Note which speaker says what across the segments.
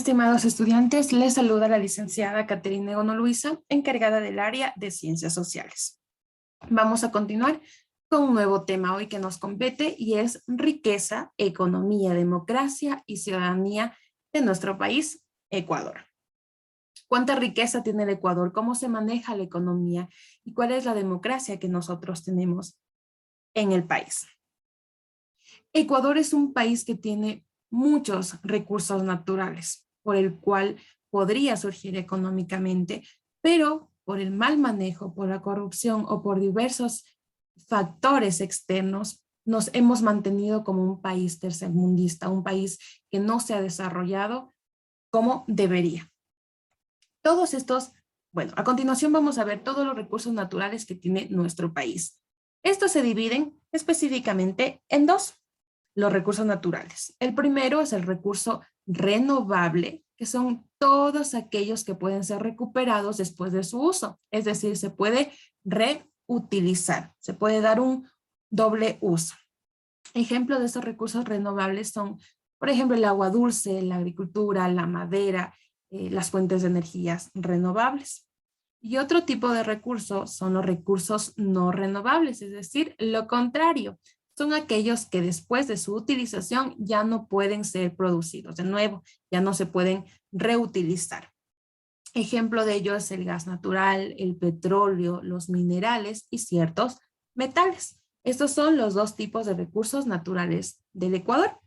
Speaker 1: Estimados estudiantes, les saluda la licenciada Caterina Egono Luisa, encargada del área de Ciencias Sociales. Vamos a continuar con un nuevo tema hoy que nos compete y es riqueza, economía, democracia y ciudadanía de nuestro país, Ecuador. ¿Cuánta riqueza tiene el Ecuador? ¿Cómo se maneja la economía? ¿Y cuál es la democracia que nosotros tenemos en el país? Ecuador es un país que tiene muchos recursos naturales, por el cual podría surgir económicamente, pero por el mal manejo, por la corrupción o por diversos factores externos, nos hemos mantenido como un país tercermundista, un país que no se ha desarrollado como debería. Todos estos, bueno, a continuación vamos a ver todos los recursos naturales que tiene nuestro país. Estos se dividen específicamente en dos: los recursos naturales. El primero es el recurso renovable, que son todos aquellos que pueden ser recuperados después de su uso. Es decir, se puede reutilizar, se puede dar un doble uso. Ejemplos de estos recursos renovables son, por ejemplo, el agua dulce, la agricultura, la madera, las fuentes de energías renovables. Y otro tipo de recursos son los recursos no renovables, es decir, lo contrario. Son aquellos que después de su utilización ya no pueden ser producidos de nuevo, ya no se pueden reutilizar. Ejemplo de ello es el gas natural, el petróleo, los minerales y ciertos metales. Estos son los dos tipos de recursos naturales del Ecuador.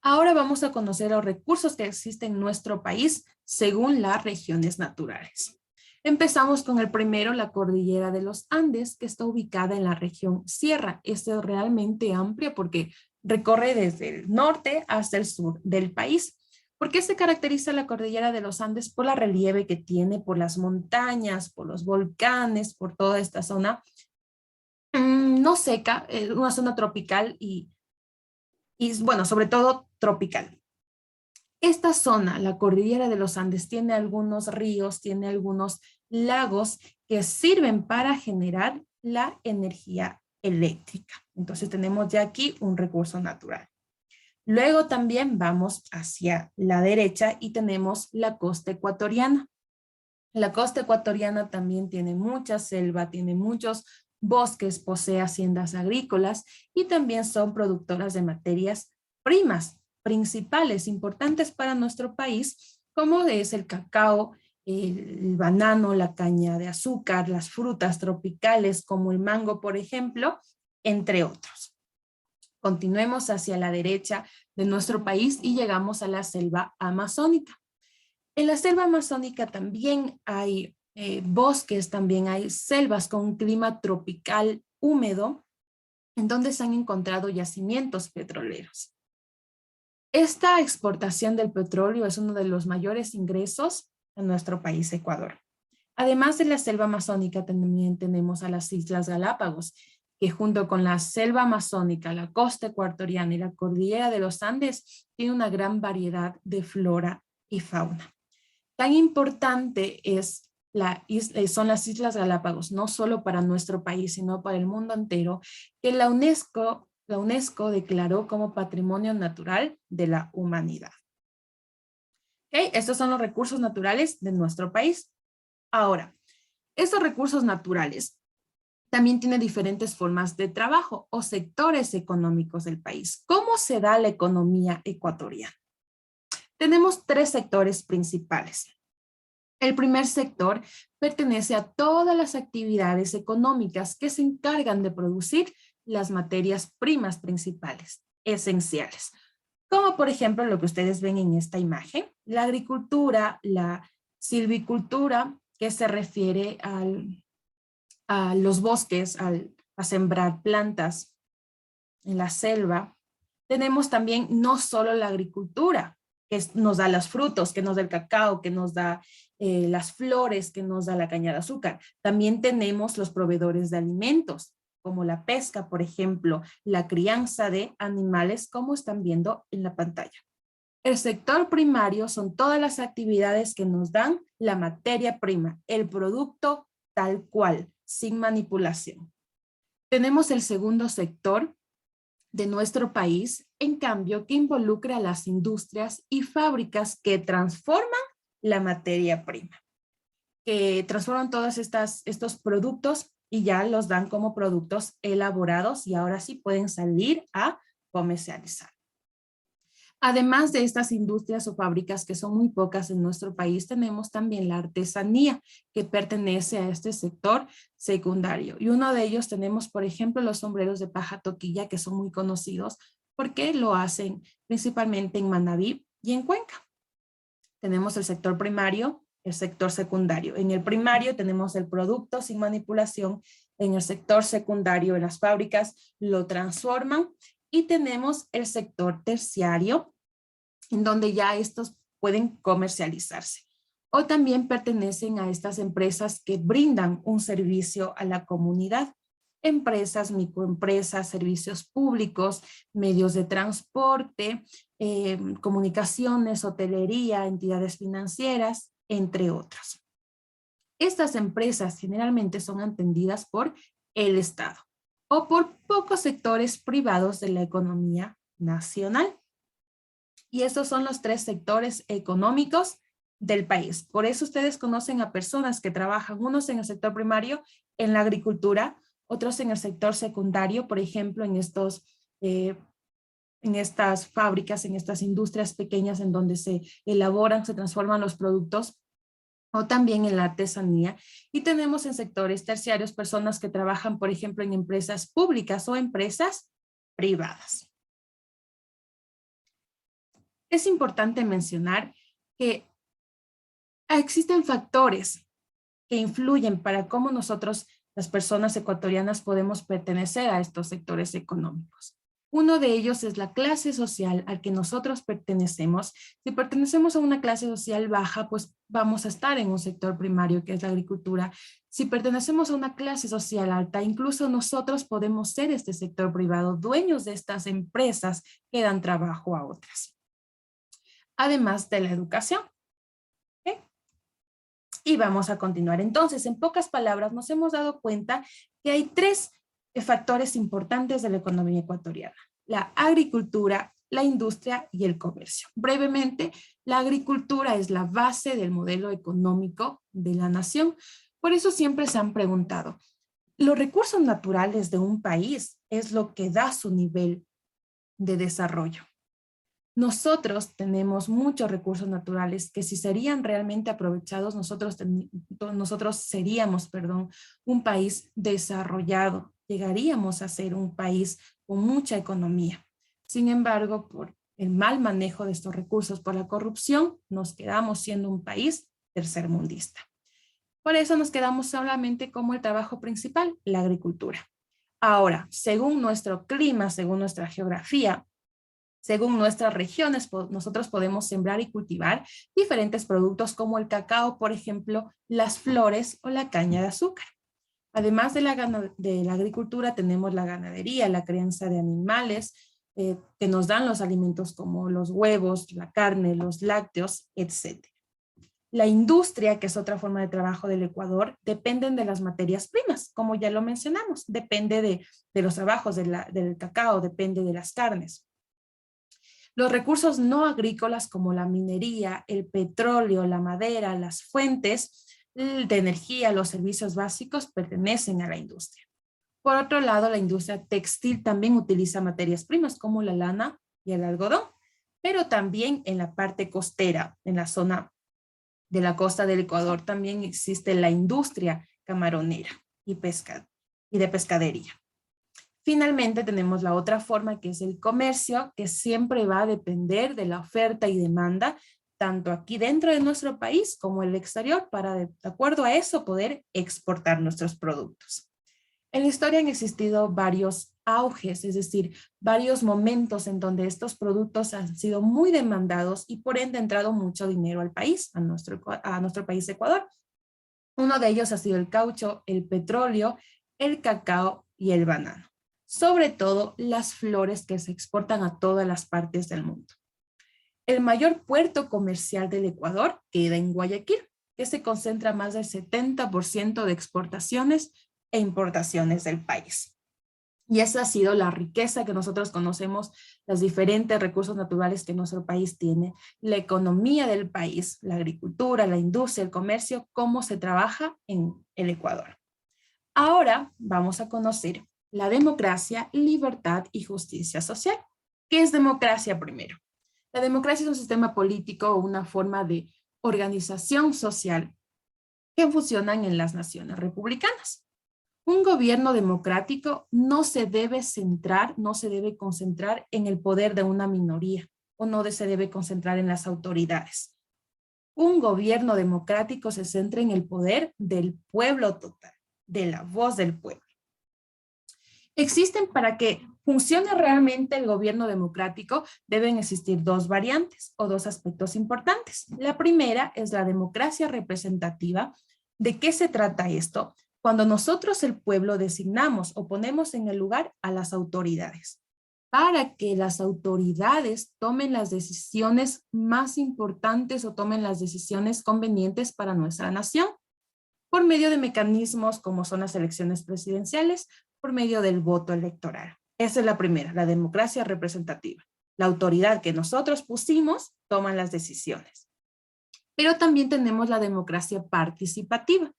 Speaker 1: Ahora vamos a conocer los recursos que existen en nuestro país según las regiones naturales. Empezamos con el primero, la cordillera de los Andes, que está ubicada en la región Sierra. Esta es realmente amplia porque recorre desde el norte hasta el sur del país. ¿Por qué se caracteriza la cordillera de los Andes? Por la relieve que tiene, por las montañas, por los volcanes, por toda esta zona no seca, una zona tropical y bueno, sobre todo tropical. Esta zona, la cordillera de los Andes, tiene algunos ríos, tiene algunos lagos que sirven para generar la energía eléctrica. Entonces tenemos ya aquí un recurso natural. Luego también vamos hacia la derecha y tenemos la costa ecuatoriana. La costa ecuatoriana también tiene mucha selva, tiene muchos bosques, posee haciendas agrícolas y también son productoras de materias primas principales, importantes para nuestro país, como es el cacao, el banano, la caña de azúcar, las frutas tropicales como el mango, por ejemplo, entre otros. Continuemos hacia la derecha de nuestro país y llegamos a la selva amazónica. En la selva amazónica también hay bosques, también hay selvas con un clima tropical húmedo, en donde se han encontrado yacimientos petroleros. Esta exportación del petróleo es uno de los mayores ingresos en nuestro país, Ecuador. Además de la selva amazónica, también tenemos a las Islas Galápagos, que junto con la selva amazónica, la costa ecuatoriana y la cordillera de los Andes, tiene una gran variedad de flora y fauna. Tan importante son las Islas Galápagos, no solo para nuestro país, sino para el mundo entero, que la UNESCO declaró como Patrimonio Natural de la Humanidad. ¿Okay? Estos son los recursos naturales de nuestro país. Ahora, estos recursos naturales también tienen diferentes formas de trabajo o sectores económicos del país. ¿Cómo se da la economía ecuatoriana? Tenemos tres sectores principales. El primer sector pertenece a todas las actividades económicas que se encargan de producir las materias primas principales, esenciales, como por ejemplo lo que ustedes ven en esta imagen, la agricultura, la silvicultura, que se refiere a los bosques, a sembrar plantas en la selva. Tenemos también no solo la agricultura, que nos da los frutos, que nos da el cacao, que nos da las flores, que nos da la caña de azúcar. También tenemos los proveedores de alimentos, como la pesca, por ejemplo, la crianza de animales, como están viendo en la pantalla. El sector primario son todas las actividades que nos dan la materia prima, el producto tal cual, sin manipulación. Tenemos el segundo sector de nuestro país, en cambio, que involucra a las industrias y fábricas que transforman la materia prima, que transforman todos estos productos y ya los dan como productos elaborados y ahora sí pueden salir a comercializar. Además de estas industrias o fábricas que son muy pocas en nuestro país, tenemos también la artesanía que pertenece a este sector secundario. Y uno de ellos tenemos, por ejemplo, los sombreros de paja toquilla que son muy conocidos porque lo hacen principalmente en Manabí y en Cuenca. Tenemos el sector primario, el sector secundario. En el primario tenemos el producto sin manipulación, en el sector secundario las fábricas lo transforman y tenemos el sector terciario en donde ya estos pueden comercializarse. O también pertenecen a estas empresas que brindan un servicio a la comunidad. Empresas, microempresas, servicios públicos, medios de transporte, comunicaciones, hotelería, entidades financieras, entre otras. Estas empresas generalmente son atendidas por el Estado o por pocos sectores privados de la economía nacional. Y estos son los tres sectores económicos del país. Por eso ustedes conocen a personas que trabajan, unos en el sector primario, en la agricultura, otros en el sector secundario, por ejemplo, en estas fábricas, en estas industrias pequeñas en donde se elaboran, se transforman los productos, o también en la artesanía. Y tenemos en sectores terciarios personas que trabajan, por ejemplo, en empresas públicas o empresas privadas. Es importante mencionar que existen factores que influyen para cómo nosotros, las personas ecuatorianas, podemos pertenecer a estos sectores económicos. Uno de ellos es la clase social al que nosotros pertenecemos. Si pertenecemos a una clase social baja, pues vamos a estar en un sector primario que es la agricultura. Si pertenecemos a una clase social alta, incluso nosotros podemos ser este sector privado, dueños de estas empresas que dan trabajo a otras. Además de la educación. ¿Okay? Y vamos a continuar. Entonces, en pocas palabras, nos hemos dado cuenta que hay tres factores importantes de la economía ecuatoriana: la agricultura, la industria y el comercio. Brevemente, la agricultura es la base del modelo económico de la nación. Por eso siempre se han preguntado, ¿los recursos naturales de un país es lo que da su nivel de desarrollo? Nosotros tenemos muchos recursos naturales que si serían realmente aprovechados, nosotros seríamos, un país desarrollado. Llegaríamos a ser un país con mucha economía. Sin embargo, por el mal manejo de estos recursos, por la corrupción, nos quedamos siendo un país tercermundista. Por eso nos quedamos solamente como el trabajo principal, la agricultura. Ahora, según nuestro clima, según nuestra geografía, según nuestras regiones, nosotros podemos sembrar y cultivar diferentes productos como el cacao, por ejemplo, las flores o la caña de azúcar. Además de la agricultura, tenemos la ganadería, la crianza de animales, que nos dan los alimentos como los huevos, la carne, los lácteos, etc. La industria, que es otra forma de trabajo del Ecuador, dependen de las materias primas, como ya lo mencionamos. Depende de los trabajos del cacao, depende de las carnes. Los recursos no agrícolas como la minería, el petróleo, la madera, las fuentes de energía, los servicios básicos pertenecen a la industria. Por otro lado, la industria textil también utiliza materias primas como la lana y el algodón, pero también en la parte costera, en la zona de la costa del Ecuador, también existe la industria camaronera y de pescadería. Finalmente tenemos la otra forma, que es el comercio, que siempre va a depender de la oferta y demanda, tanto aquí dentro de nuestro país como en el exterior, para de acuerdo a eso poder exportar nuestros productos. En la historia han existido varios auges, es decir, varios momentos en donde estos productos han sido muy demandados y por ende ha entrado mucho dinero al país, a nuestro país Ecuador. Uno de ellos ha sido el caucho, el petróleo, el cacao y el banano. Sobre todo las flores que se exportan a todas las partes del mundo. El mayor puerto comercial del Ecuador queda en Guayaquil, que se concentra más del 70% de exportaciones e importaciones del país. Y esa ha sido la riqueza que nosotros conocemos, los diferentes recursos naturales que nuestro país tiene, la economía del país, la agricultura, la industria, el comercio, cómo se trabaja en el Ecuador. Ahora vamos a conocer la democracia, libertad y justicia social. ¿Qué es democracia primero? La democracia es un sistema político o una forma de organización social que funcionan en las naciones republicanas. Un gobierno democrático no se debe centrar, no se debe concentrar en el poder de una minoría o no se debe concentrar en las autoridades. Un gobierno democrático se centra en el poder del pueblo total, de la voz del pueblo. Existen para que funcione realmente el gobierno democrático, deben existir dos variantes o dos aspectos importantes. La primera es la democracia representativa. ¿De qué se trata esto? Cuando nosotros, el pueblo, designamos o ponemos en el lugar a las autoridades, para que las autoridades tomen las decisiones más importantes o tomen las decisiones convenientes para nuestra nación, por medio de mecanismos como son las elecciones presidenciales, por medio del voto electoral. Esa es la primera, la democracia representativa. La autoridad que nosotros pusimos toma las decisiones. Pero también tenemos la democracia participativa.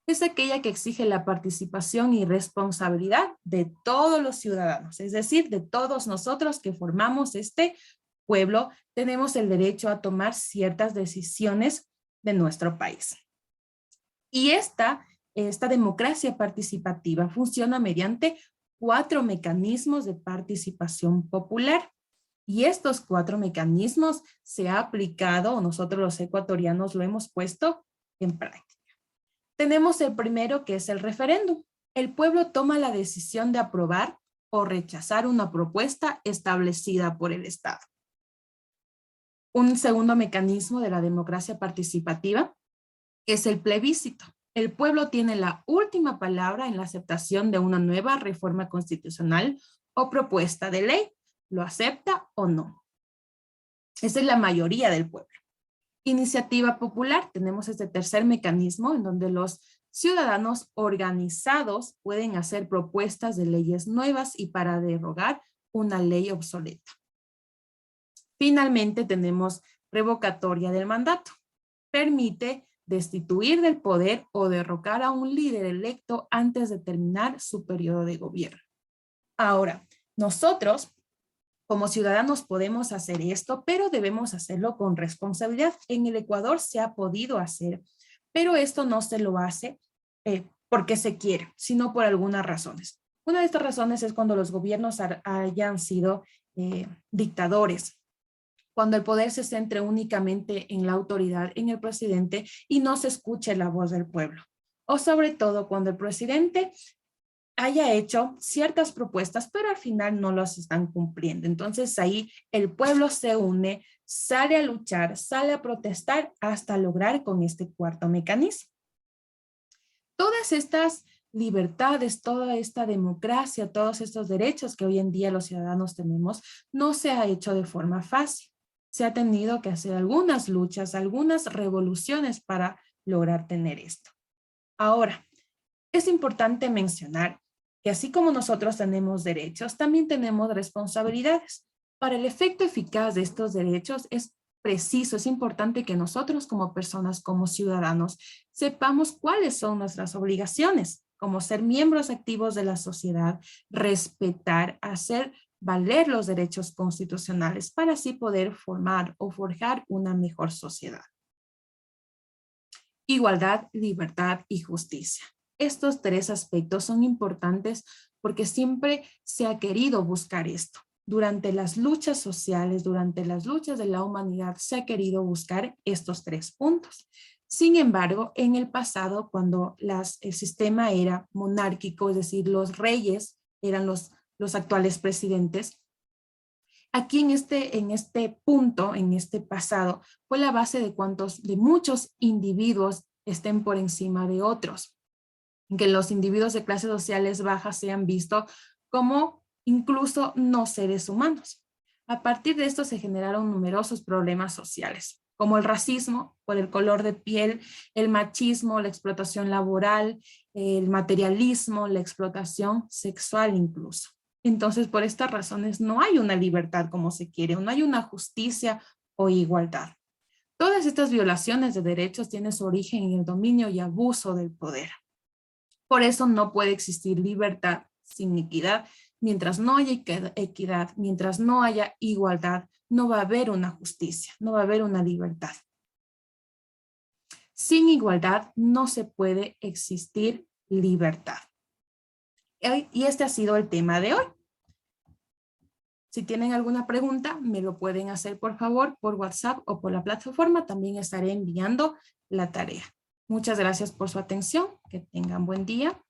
Speaker 1: Es aquella que exige la participación y responsabilidad de todos los ciudadanos, es decir, de todos nosotros que formamos este pueblo, tenemos el derecho a tomar ciertas decisiones de nuestro país. Y esta democracia participativa funciona mediante 4 mecanismos de participación popular. Y estos 4 mecanismos se ha aplicado, o nosotros los ecuatorianos lo hemos puesto en práctica. Tenemos el primero, que es el referéndum. El pueblo toma la decisión de aprobar o rechazar una propuesta establecida por el Estado. Un segundo mecanismo de la democracia participativa es el plebiscito. El pueblo tiene la última palabra en la aceptación de una nueva reforma constitucional o propuesta de ley. ¿Lo acepta o no? Esa es la mayoría del pueblo. Iniciativa popular. Tenemos este tercer mecanismo en donde los ciudadanos organizados pueden hacer propuestas de leyes nuevas y para derogar una ley obsoleta. Finalmente tenemos revocatoria del mandato. Permite destituir del poder o derrocar a un líder electo antes de terminar su periodo de gobierno. Ahora, nosotros como ciudadanos podemos hacer esto, pero debemos hacerlo con responsabilidad. En el Ecuador se ha podido hacer, pero esto no se lo hace porque se quiere, sino por algunas razones. Una de estas razones es cuando los gobiernos hayan sido dictadores, cuando el poder se centre únicamente en la autoridad, en el presidente, y no se escuche la voz del pueblo. O sobre todo cuando el presidente haya hecho ciertas propuestas, pero al final no las están cumpliendo. Entonces ahí el pueblo se une, sale a luchar, sale a protestar hasta lograr con este cuarto mecanismo. Todas estas libertades, toda esta democracia, todos estos derechos que hoy en día los ciudadanos tenemos, no se ha hecho de forma fácil. Se ha tenido que hacer algunas luchas, algunas revoluciones para lograr tener esto. Ahora, es importante mencionar que así como nosotros tenemos derechos, también tenemos responsabilidades. Para el efecto eficaz de estos derechos es preciso, es importante que nosotros como personas, como ciudadanos, sepamos cuáles son nuestras obligaciones, como ser miembros activos de la sociedad, respetar, hacer valer los derechos constitucionales para así poder formar o forjar una mejor sociedad. Igualdad, libertad y justicia. Estos 3 aspectos son importantes porque siempre se ha querido buscar esto. Durante las luchas sociales, durante las luchas de la humanidad, se ha querido buscar estos 3 puntos. Sin embargo, en el pasado, cuando el sistema era monárquico, es decir, los reyes eran los actuales presidentes, aquí en este punto, en este pasado, fue la base de muchos individuos estén por encima de otros, que los individuos de clases sociales bajas sean vistos como incluso no seres humanos. A partir de esto se generaron numerosos problemas sociales, como el racismo por el color de piel, el machismo, la explotación laboral, el materialismo, la explotación sexual incluso. Entonces, por estas razones no hay una libertad como se quiere, no hay una justicia o igualdad. Todas estas violaciones de derechos tienen su origen en el dominio y abuso del poder. Por eso no puede existir libertad sin equidad. Mientras no haya equidad, mientras no haya igualdad, no va a haber una justicia, no va a haber una libertad. Sin igualdad no se puede existir libertad. Y este ha sido el tema de hoy. Si tienen alguna pregunta, me lo pueden hacer por favor por WhatsApp o por la plataforma. También estaré enviando la tarea. Muchas gracias por su atención. Que tengan buen día.